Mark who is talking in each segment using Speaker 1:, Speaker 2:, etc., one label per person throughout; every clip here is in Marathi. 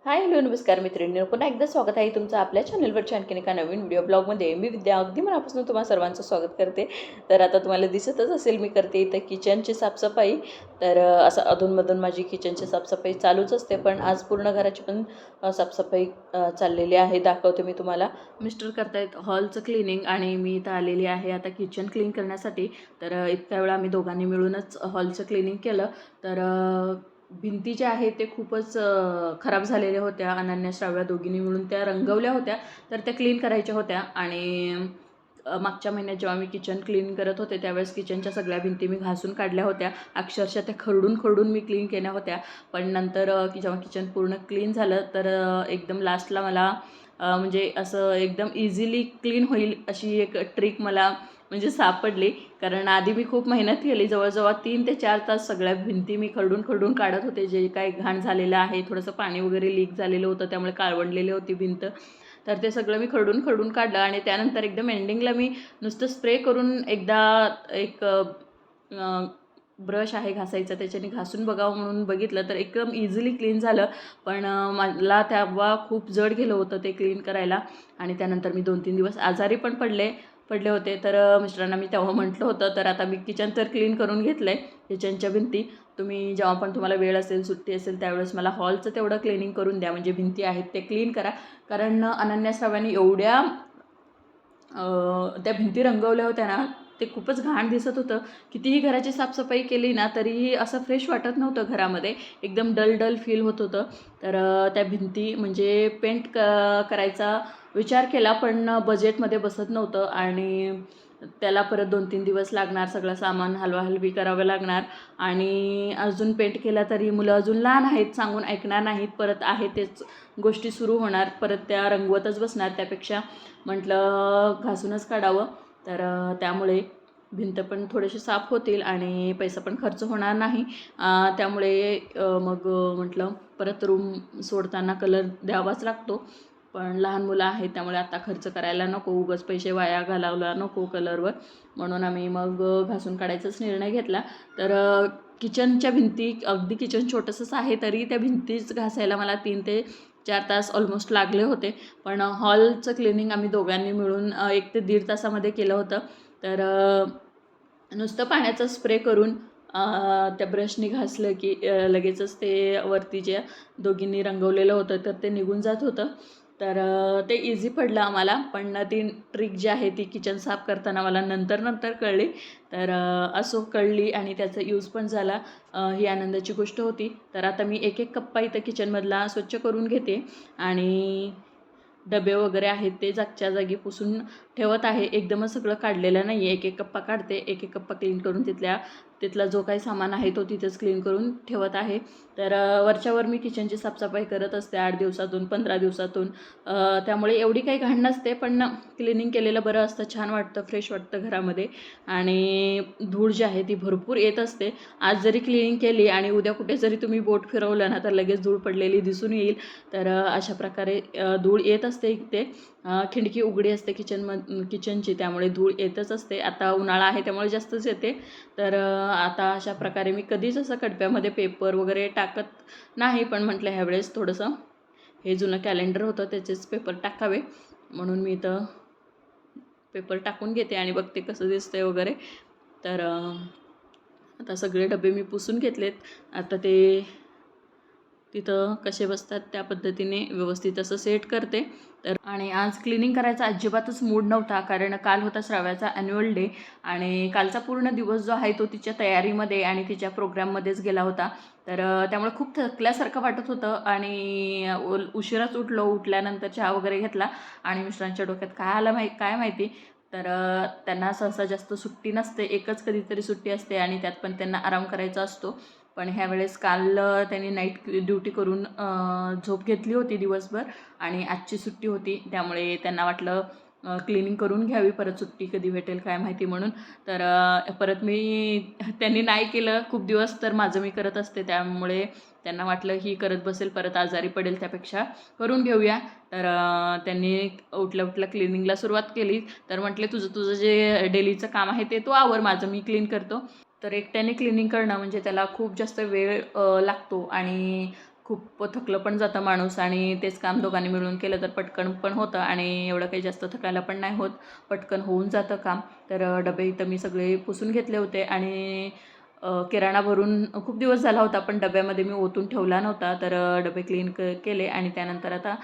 Speaker 1: हाय हॅलो नमस्कार मित्रांनो, पुन्हा एकदा स्वागत आहे तुमचं आपल्या चॅनलवरच्या आणखीन एका नवीन व्हिडिओ ब्लॉगमध्ये. मी विद्या अगदी मनापासून तुम्हा सर्वांचं स्वागत करते. तर आता तुम्हाला दिसतच असेल मी करते इथं किचनची साफसफाई. तर असं अधूनमधून माझी किचनची साफसफाई चालूच असते, पण आज पूर्ण घराची पण साफसफाई चाललेली आहे. दाखवते मी तुम्हाला. मिस्टर करतायत हॉलचं क्लिनिंग आणि मी इथं आलेली आहे आता किचन क्लीन करण्यासाठी. तर इतक्या वेळा आम्ही दोघांनी मिळूनच हॉलचं क्लिनिंग केलं. तर भिंती ज्या आहेत ते खूपच खराब झालेल्या होत्या. अनन्या श्राव्या दोघींनी मिळून त्या रंगवल्या होत्या, तर त्या क्लीन करायच्या होत्या. आणि मागच्या महिन्यात जेव्हा मी किचन क्लीन करत होते त्यावेळेस किचनच्या सगळ्या भिंती मी घासून काढल्या होत्या. अक्षरशः त्या खरडून मी क्लीन केल्या होत्या. पण नंतर जेव्हा किचन पूर्ण क्लीन झालं तर एकदम लास्टला मला म्हणजे असं एकदम इझिली क्लीन होईल अशी एक ट्रिक मला म्हणजे सापडली. कारण आधी मी खूप मेहनत केली, जवळजवळ 3 ते 4 तास सगळ्या भिंती मी खरडून काढत होते. जे काही घाण झालेलं आहे, थोडंसं पाणी वगैरे लीक झालेलं होतं, त्यामुळे काळवंडलेली होती भिंत. तर ते सगळं मी खरडून काढलं आणि त्यानंतर एकदम एंडिंगला मी नुसतं स्प्रे करून एकदा एक ब्रश आहे घासायचा त्याच्याने घासून बघावं म्हणून बघितलं, तर एकदम इझिली क्लीन झालं. पण मला तेव्हा खूप जड गेलं होतं ते क्लीन करायला. आणि त्यानंतर मी 2-3 दिवस आजारी पण पडले होते. तर मिस्टरांना मी तेव्हा म्हटलं होतं, तर आता मी किचन तर क्लीन करून घेतलं आहे. किचनच्या भिंती तुम्ही जेव्हा पण तुम्हाला वेळ असेल, सुट्टी असेल, त्यावेळेस मला हॉलचं तेवढं क्लिनिंग करून द्या. म्हणजे भिंती आहेत ते क्लीन करा. कारण अनन्या श्राव्याने एवढ्या त्या भिंती रंगवल्या होत्या ना, ते खूपच घाण दिसत होतं. कितीही घराची साफसफाई केली ना तरीही असं फ्रेश वाटत नव्हतं घरामध्ये. एकदम डल फील होत होतं. तर त्या भिंती म्हणजे पेंट करायचा विचार केला, पण बजेटमध्ये बसत नव्हतं. आणि त्याला परत 2-3 दिवस लागणार, सगळं सामान हलवाहलवी करावं लागणार. आणि अजून पेंट केला तरी मुलं अजून लहान आहेत, सांगून ऐकणार नाहीत. परत आहे तेच गोष्टी सुरू होणार, परत त्या रंगवतच बसणार. त्यापेक्षा म्हटलं घासूनच काढावं. तर त्यामुळे भिंत पण थोडेसे साफ होतील आणि पैसा पण खर्च होणार नाही. त्यामुळे मग म्हटलं परत रूम सोडताना कलर द्यावाच लागतो. पण लहान मुलं आहेत त्यामुळे आता खर्च करायला नको, उगाच पैसे वाया घालवला नको कलरवर. म्हणून आम्ही मग घासून काढायचाच निर्णय घेतला. तर किचनच्या भिंती अगदी किचन छोटंसंच आहे तरी त्या भिंतीच घासायला मला 3 ते 4 तास ऑलमोस्ट लागले होते. पण हॉलचं क्लिनिंग आम्ही दोघांनी मिळून 1 ते 1.5 तासामध्ये केलं होतं. तर नुसतं पाण्याचा स्प्रे करून त्या ब्रशनी घासलं की लगेचच ते वरती जे दोघींनी रंगवलेलं होतं तर ते निघून जात होतं. तर ते इझी पडलं आम्हाला. पण ती ट्रिक जी आहे ती किचन साफ करताना मला नंतर कळली. तर असो कळली आणि त्याचा यूज पण झाला. ही आनंदाची गोष्ट होती. तर आता मी एक कप्पा इथं किचनमधला स्वच्छ करून घेते आणि डबे वगैरे आहेत ते जागच्या जागी पुसून ठेवत आहे. एकदमच सगळं काढलेलं नाही आहे. एक कप्पा काढते, एक कप्पा क्लीन करून तिथला जो काही सामान आहे तो तिथेच क्लीन करून ठेवत आहे. तर वरच्यावर मी किचनची साफसफाई करत असते 8 दिवसातून 15 दिवसातून. त्यामुळे एवढी काही घाण नसते, पण क्लिनिंग केलेलं बरं असतं. छान वाटतं, फ्रेश वाटतं घरामध्ये. आणि धूळ जी आहे ती भरपूर येत असते. आज जरी क्लिनिंग केली आणि उद्या कुठे जरी तुम्ही बोट फिरवलं ना तर लगेच धूळ पडलेली दिसून येईल. तर अशा प्रकारे धूळ येत असते इथे. खिडकी उघडी असते किचनची, त्यामुळे धूळ येतच असते. आता उन्हाळा आहे त्यामुळे जास्तच येते. तर आता अशा प्रकारे मी कधीच असं कडप्यामध्ये पेपर वगैरे टाकत नाही. पण म्हटलं ह्यावेळेस थोडंसं हे जुनं कॅलेंडर होतं त्याचेच पेपर टाकावे म्हणून मी इथं पेपर टाकून घेते आणि बघते कसं दिसतंय वगैरे. तर आता सगळे डबे मी पुसून घेतलेत. आता ते तिथं कसे बसतात त्या पद्धतीने व्यवस्थित असं सेट करते. तर आणि आज क्लिनिंग करायचा अजिबातच मूड नव्हता, कारण काल होता श्राव्याचा ॲन्युअल डे आणि कालचा पूर्ण दिवस जो आहे तो तिच्या तयारीमध्ये आणि तिच्या प्रोग्राममध्येच गेला होता. तर त्यामुळे खूप थकल्यासारखं वाटत होतं आणि उशिराच उठल्यानंतर चहा वगैरे घेतला आणि मिस्टरांच्या डोक्यात काय आलं काय माहिती. तर त्यांना सहसा जास्त सुट्टी नसते, एकच कधीतरी सुट्टी असते आणि त्यात पण त्यांना आराम करायचा असतो. पण ह्यावेळेस काल त्यांनी नाईट ड्युटी करून झोप घेतली होती दिवसभर आणि आजची सुट्टी होती. त्यामुळे त्यांना वाटलं क्लिनिंग करून घ्यावी, परत सुट्टी कधी भेटेल काय माहिती म्हणून. तर परत त्यांनी नाही केलं खूप दिवस, तर माझं मी करत असते. त्यामुळे त्यांना वाटलं ही करत बसेल परत आजारी पडेल, त्यापेक्षा करून घेऊया. तर त्यांनी उठल्या क्लिनिंगला सुरुवात केली. तर म्हटले तुझं जे डेलीचं काम आहे ते तू आवर, माझं मी क्लीन करतो. तर एकट्याने क्लिनिंग करणं म्हणजे त्याला खूप जास्त वेळ लागतो आणि खूप थकलं पण जातं माणूस आणि तेच काम दोघांनी मिळून केलं तर पटकन पण होतं आणि एवढं काही जास्त थकायला पण नाही होत, पटकन होऊन जातं काम. तर डबे इथं मी सगळे पुसून घेतले होते आणि किराणा भरून खूप दिवस झाला होता पण डब्यामध्ये मी ओतून ठेवला नव्हता. तर डबे क्लीन केले आणि त्यानंतर आता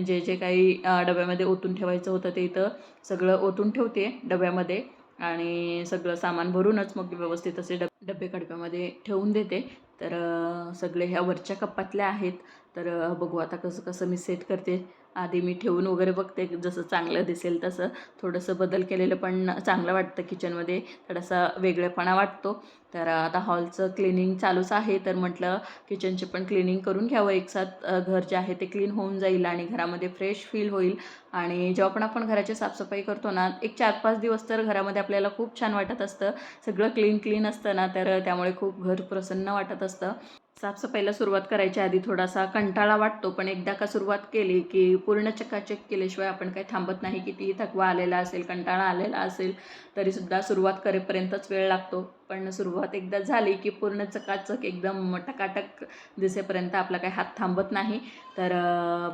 Speaker 1: जे जे काही डब्यामध्ये ओतून ठेवायचं होतं ते इथं सगळं ओतून ठेवते डब्यामध्ये आणि सगळं सामान भरूनच मग व्यवस्थित असे डबे कडब्यामध्ये ठेवून देते. तर सगळे ह्या वरच्या कप्पातल्या आहेत. तर बघू आता कसं कसं मी सेट करते. आधी मी ठेवून वगैरे बघते जसं चांगलं दिसेल तसं. थोडंसं बदल केलेलं पण चांगलं वाटतं, किचनमध्ये थोडासा वेगळेपणा वाटतो. तर आता हॉलचं क्लिनिंग चालूच आहे, तर म्हटलं किचनचे पण क्लिनिंग करून घ्यावं एकसाथ. घर जे आहे ते क्लीन होऊन जाईल आणि घरामध्ये फ्रेश फील होईल. आणि जेव्हा पण आपण घराची साफसफाई करतो ना, एक 4-5 दिवस तर घरामध्ये आपल्याला खूप छान वाटत असतं. सगळं क्लीन क्लीन असतं ना, तर त्यामुळे खूप घर प्रसन्न वाटत असतं. साफसफाईला सुरुवात करायच्या आधी थोडासा कंटाळा वाटतो, पण एकदा का सुरुवात केली की पूर्ण चकाचक केल्याशिवाय आपण काही थांबत नाही. कितीही थकवा आलेला असेल, कंटाळा आलेला असेल, तरीसुद्धा सुरुवात करेपर्यंतच वेळ लागतो. पण सुरुवात एकदा झाली की पूर्ण चकाचक एकदम टकाटक दिसेपर्यंत आपला काही हात थांबत नाही. तर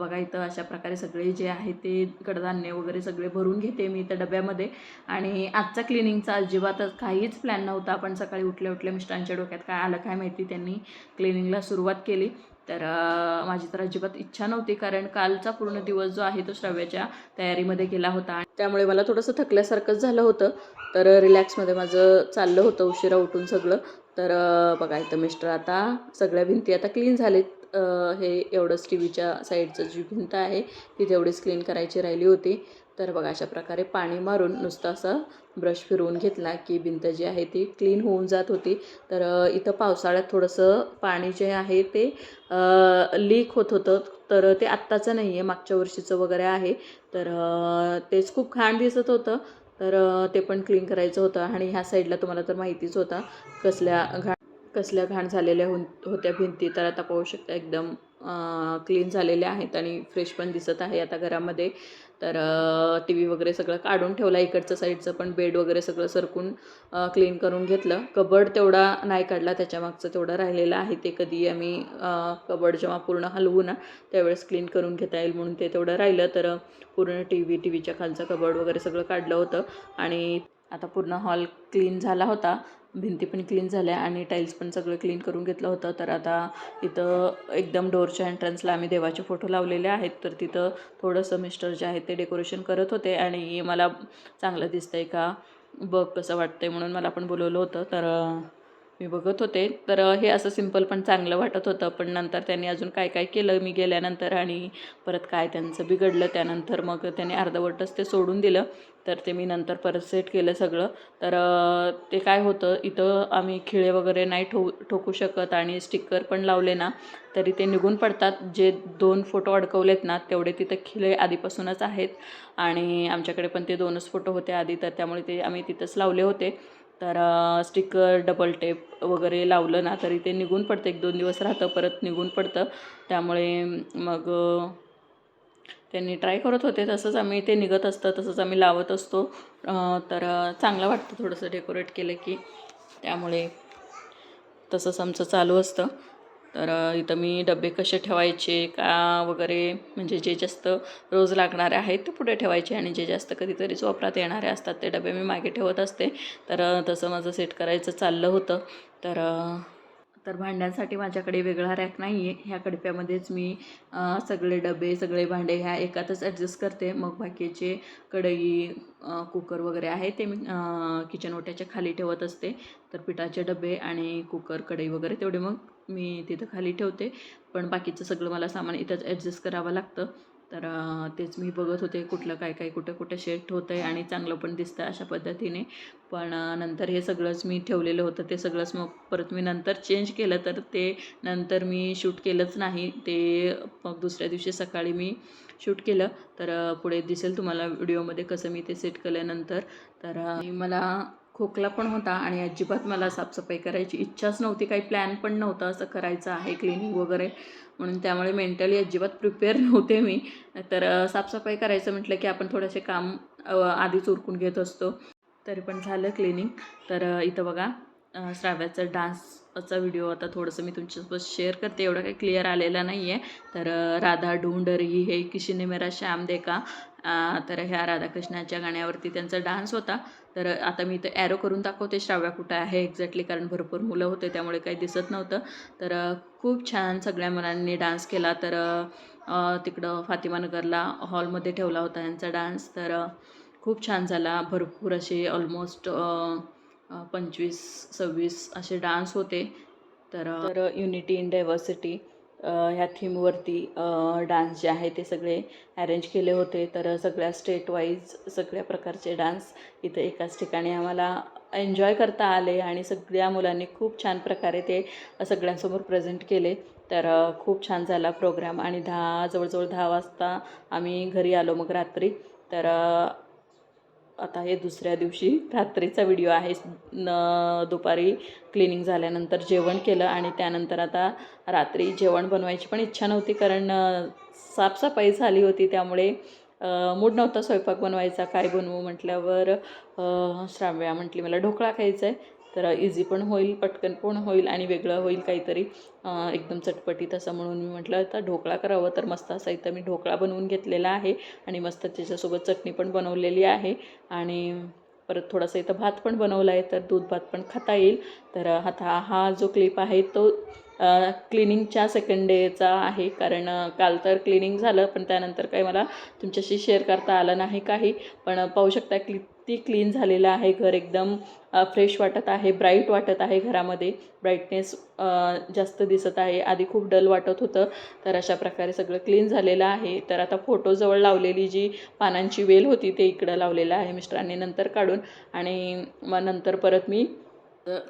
Speaker 1: बघा इथं अशा प्रकारे सगळे जे आहे ते कडधान्य वगैरे सगळे भरून घेते मी इथं डब्यामध्ये. आणि आजचा क्लिनिंगचा अजिबातच काहीच प्लॅन नव्हता, पण सकाळी उठल्या उठल्या मिस्टरांच्या डोक्यात काय आलं काय माहिती, त्यांनी क्लिनिंगला सुरुवात केली. तर माझी तर अजिबात इच्छा नव्हती, कारण कालचा पूर्ण दिवस जो आहे तो श्राव्याच्या तयारीमध्ये गेला होता आणि त्यामुळे मला थोडंसं थकल्यासारखंच झालं होतं. तर रिलॅक्समध्ये माझं चाललं होतं उशिरा उठून सगळं. तर बघा इथं मिस्टर आता सगळ्या भिंती आता क्लीन झालीत. हे एवढंच टी व्हीच्या साईडचं जी भिंत आहे ती तेवढीच क्लीन करायची राहिली होती. तर बघा अशा प्रकारे पाणी मारून नुसतं असं ब्रश फिरवून घेतला की भिंत जी आहे ती क्लीन होऊन जात होती. तर इथं पावसाळ्यात थोडंसं पाणी जे आहे ते लीक होत होतं. तर ते आत्ताचं नाही आहे, मागच्या वर्षीचं वगैरे आहे. तर तेच खूप घाण दिसत होतं. तर ते पण क्लीन करायचं होतं आणि ह्या साईडला तुम्हाला तर माहितीच होता कसल्या घाण झालेल्या होत्या भिंती. तर आता पाहू शकता एकदम क्लीन झालेल्या आहेत आणि फ्रेश पण दिसत आहे आता घरामध्ये. तर टी व्ही वगैरे सगळं काढून ठेवला, इकडचं साईडचं पण बेड वगैरे सगळं सरकून क्लीन करून घेतलं. कबड तेवढा नाही काढला, त्याच्यामागचं तेवढं राहिलेलं आहे. ते कधी आम्ही कबड जेव्हा पूर्ण हलवू ना त्यावेळेस क्लीन करून घेता येईल म्हणून ते तेवढं राहिलं. तर पूर्ण टीव्हीच्या खालचं कबड वगैरे सगळं काढलं होतं आणि आता पूर्ण हॉल क्लीन झाला होता. भिंती पण क्लीन झाल्या आणि टाईल्स पण सगळं क्लीन करून घेतलं होतं. तर आता इथं एकदम डोअरच्या एंट्रन्सला आम्ही देवाचे फोटो लावलेले आहेत. तर तिथं थोडंसं मिस्टर जे आहेत ते डेकोरेशन करत होते आणि मला चांगलं दिसतंय का बघ, कसं वाटतंय म्हणून मला पण बोलवलं होतं. तर मी बघत होते. तर हे असं सिंपल पण चांगलं वाटत होतं, पण नंतर त्यांनी अजून काय काय केलं मी गेल्यानंतर आणि परत काय त्यांचं बिघडलं. त्यानंतर मग त्याने अर्धवटच ते सोडून दिलं. तर ते मी नंतर परत सेट केलं सगळं. तर ते काय होतं, इथं आम्ही खिळे वगैरे नाही ठोकू शकत आणि स्टिकर पण लावले ना तरी ते निघून पडतात. जे 2 फोटो अडकवलेत ना तेवढे तिथं खिळे आधीपासूनच आहेत आणि आमच्याकडे पण ते 2च फोटो होते आधी, तर त्यामुळे ते आम्ही तिथंच लावले होते. तर स्टिकर डबल टेप वगैरे लावलं ना तरी ते निघून पडतं, 1-2 दिवस राहतं परत निघून पडतं. त्यामुळे मग त्यांनी ट्राय करत होते, तसंच आम्ही ते निघत असतं तसंच आम्ही लावत असतो. तर चांगलं वाटतं थोडंसं डेकोरेट केलं की, त्यामुळे तसंच आमचं चालू असतं. तर इथं मी डबे कसे ठेवायचे का वगैरे, म्हणजे जे जास्त रोज लागणारे आहेत ते पुढे ठेवायचे आणि जे जास्त कधीतरीच वापरात येणारे असतात ते डबे मी मागे ठेवत असते. तर तसं माझं सेट करायचं चाललं होतं. तर भांड्यांसाठी माझ्याकडे वेगळा रॅक नाही आहे. ह्या कडप्यामध्येच मी सगळे डबे सगळे भांडे ह्या एकातच ॲडजस्ट करते. मग बाकीचे कढई कुकर वगैरे आहे ते मी किचन ओट्याच्या खाली ठेवत असते. तर पिठाचे डबे आणि कुकर कढई वगैरे तेवढे मग मी तिथं खाली ठेवते. पण बाकीचं सगळं मला सामान इथंच ॲडजस्ट करावं लागतं. तर तेच मी बघत होते कुठलं काय काय कुठं कुठं शेट होतं आहे आणि चांगलं पण दिसतं अशा पद्धतीने. पण नंतर हे सगळंच मी ठेवलेलं होतं ते सगळंच मग परत मी नंतर चेंज केलं. तर ते नंतर मी शूट केलंच नाही. ते मग दुसऱ्या दिवशी सकाळी मी शूट केलं. तर पुढे दिसेल तुम्हाला व्हिडिओमध्ये कसं मी ते सेट केल्यानंतर. तर मला खोकला पण होता आणि अजिबात मला साफसफाई करायची इच्छाच नव्हती. काही प्लॅन पण नव्हता असं करायचं आहे क्लिनिंग वगैरे म्हणून. त्यामुळे मेंटली अजिबात प्रिपेअर नव्हते मी. तर साफसफाई करायचं म्हटलं की आपण थोडेसे काम आधीच उरकून घेत असतो. तरी पण झालं क्लिनिंग. तर इथं बघा श्राव्याचा डान्सचा व्हिडिओ आता थोडंसं मी तुमच्यासोबत शेअर करते. एवढं काही क्लिअर आलेला नाही आहे. तर राधा ढूंढ रही है किसी ने मेरा श्याम देखा. तर ह्या राधाकृष्णाच्या गाण्यावरती त्यांचा डान्स होता. तर आता मी इथं ॲरो करून दाखवते श्राव्या कुठं आहे एक्झॅक्टली, कारण भरपूर मुलं होते त्यामुळे काही दिसत नव्हतं. तर खूप छान सगळ्या मुलांनी डान्स केला. तर तिकडं फातिमानगरला हॉलमध्ये ठेवला होता यांचा डान्स. तर खूप छान झाला. भरपूर असे ऑलमोस्ट 25-26 असे डान्स होते. तर युनिटी इन डायव्हर्सिटी ह्या थीमवरती डान्स जे आहे ते सगळे अरेंज केले होते. तर सगळ्या स्टेट वाईज सगळ्या प्रकारचे डान्स इथं एकाच ठिकाणी आम्हाला एन्जॉय करता आले आणि सगळ्या मुलांनी खूप छान प्रकारे ते सगळ्यांसमोर प्रेझेंट केले. तर खूप छान झाला प्रोग्राम आणि जवळजवळ 10 वाजता आम्ही घरी आलो मग रात्री. तर आता हे दुसऱ्या दिवशी रात्रीचा व्हिडिओ आहे. दुपारी क्लिनिंग झाल्यानंतर जेवण केलं आणि त्यानंतर आता रात्री जेवण बनवायची पण इच्छा नव्हती, कारण साफसफाई झाली होती त्यामुळे मूड नव्हता स्वयंपाक बनवायचा. काय बनवू म्हटल्यावर श्राव्या म्हटली मला ढोकळा खायचा आहे. तर इझी पण होईल, पटकन पण होईल आणि वेगळं होईल काहीतरी एकदम चटपटीत असं, म्हणून मी म्हटलं आता ढोकळा करावं. तर मस्त असा इथं मी ढोकळा बनवून घेतलेला आहे आणि मस्त त्याच्यासोबत चटणी पण बनवलेली आहे आणि परत थोडासा इथं भात पण बनवला आहे. तर दूध भात पण खाता येईल. तर आता हा जो क्लिप आहे तो क्लिनिंगच्या सेकंड डेचा आहे, कारण काल तर क्लिनिंग झालं पण त्यानंतर काही मला तुमच्याशी शेअर करता आलं नाही काही. पण पाहू शकता किती क्लीन झालेलं आहे घर. एकदम फ्रेश वाटत आहे, ब्राईट वाटत आहे. घरामध्ये ब्राईटनेस जास्त दिसत आहे. आधी खूप डल वाटत होतं. तर अशा प्रकारे सगळं क्लीन झालेलं आहे. तर आता फोटोजवळ लावलेली जी पानांची वेल होती ते इकडं लावलेलं आहे मिस्टरांनी नंतर काढून. आणि मग नंतर परत मी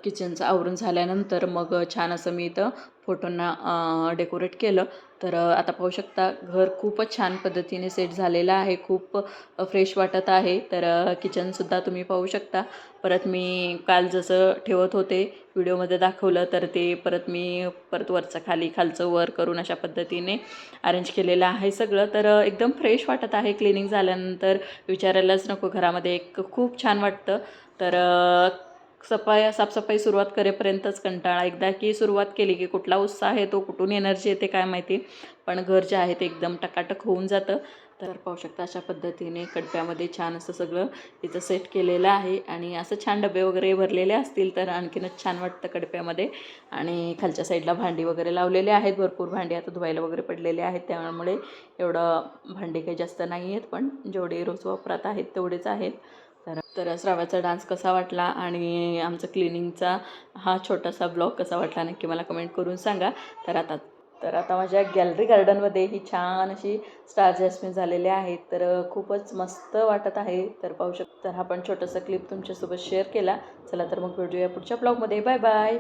Speaker 1: किचनचं आवरून झाल्यानंतर मग छान असं मी इथं फोटोंना डेकोरेट केलं. तर आता पाहू शकता घर खूपच छान पद्धतीने सेट झालेलं आहे. खूप फ्रेश वाटत आहे. तर किचनसुद्धा तुम्ही पाहू शकता. परत मी काल जसं ठेवत होते व्हिडिओमध्ये दाखवलं तर ते मी परत वरचं खाली, खालचं वर करून अशा पद्धतीने अरेंज केलेलं आहे सगळं. तर एकदम फ्रेश वाटत आहे क्लिनिंग झाल्यानंतर. विचारायलाच नको, घरामध्ये एक खूप छान वाटतं. तर साफसफाई सुरुवात करेपर्यंतच कंटाळा. एकदा की सुरुवात केली की कुठला उत्साह येतो, कुठून एनर्जी येते काय माहिती, पण घर जे आहे ते एकदम टकाटक होऊन जातं. तर पाहू शकता अशा पद्धतीने कडप्यामध्ये छान असं सगळं इथं सेट केलेलं आहे आणि असं छान डबे वगैरे भरलेले असतील तर आणखीनच छान वाटतं कडप्यामध्ये. आणि खालच्या साईडला भांडी वगैरे लावलेले आहेत. भरपूर भांडी आता धुवायला वगैरे पडलेले आहेत, त्यामुळे एवढं भांडी काही जास्त नाही आहेत, पण जेवढे रोज वापरात आहेत तेवढेच आहेत. तर श्राव्याचा डान्स कसा वाटला आणि आमचं क्लिनिंगचा हा छोटासा ब्लॉग कसा वाटला नक्की मला कमेंट करून सांगा. तर आता माझ्या गॅलरी गार्डनमध्ये ही छान अशी स्टार जॅस्मिन झालेले आहेत. तर खूपच मस्त वाटत आहे. तर पाहू शकता. तर हा पण छोटासा क्लिप तुमच्यासोबत शेअर केला. चला तर मग भेटूया पुढच्या ब्लॉगमध्ये. Bye bye.